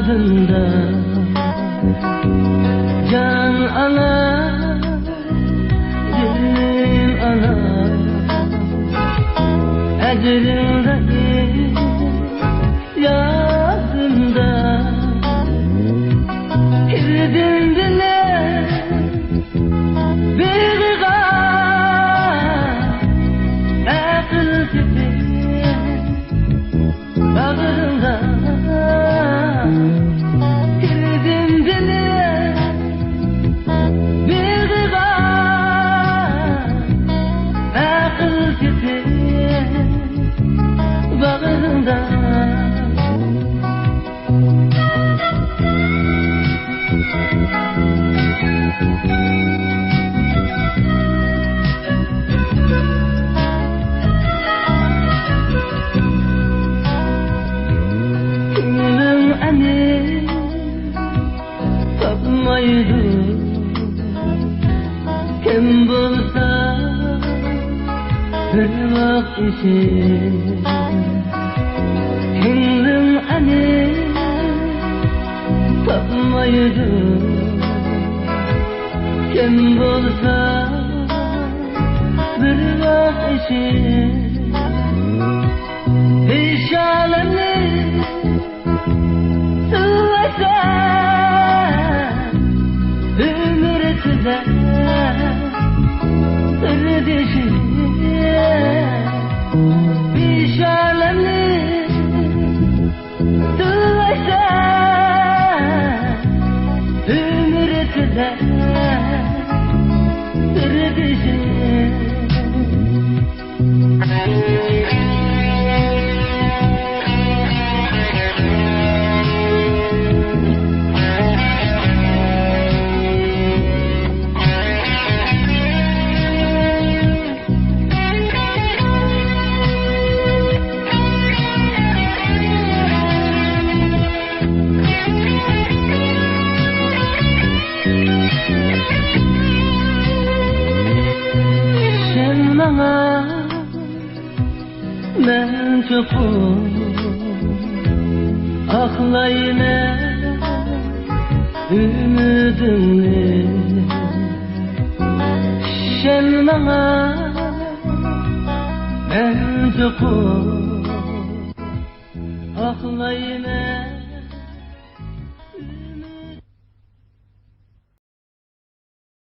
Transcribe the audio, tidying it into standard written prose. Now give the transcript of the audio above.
yadında can ana, dilim ana, ecrindeki yadında girdin dile bir gam akıl tipi bağrında girdin dile bir gam akıl tipi bağrında. Tapmaydı kim bulsa bir vakt için kimdim hani tapmaydı kim bulsa bir vakt için hiç alemli sıvasa ömürtüde sırdışın bir alemli sıvasa ömürtüde sırdışın. Ben çokum aklayma ümidimni sen bana ben çokum aklayma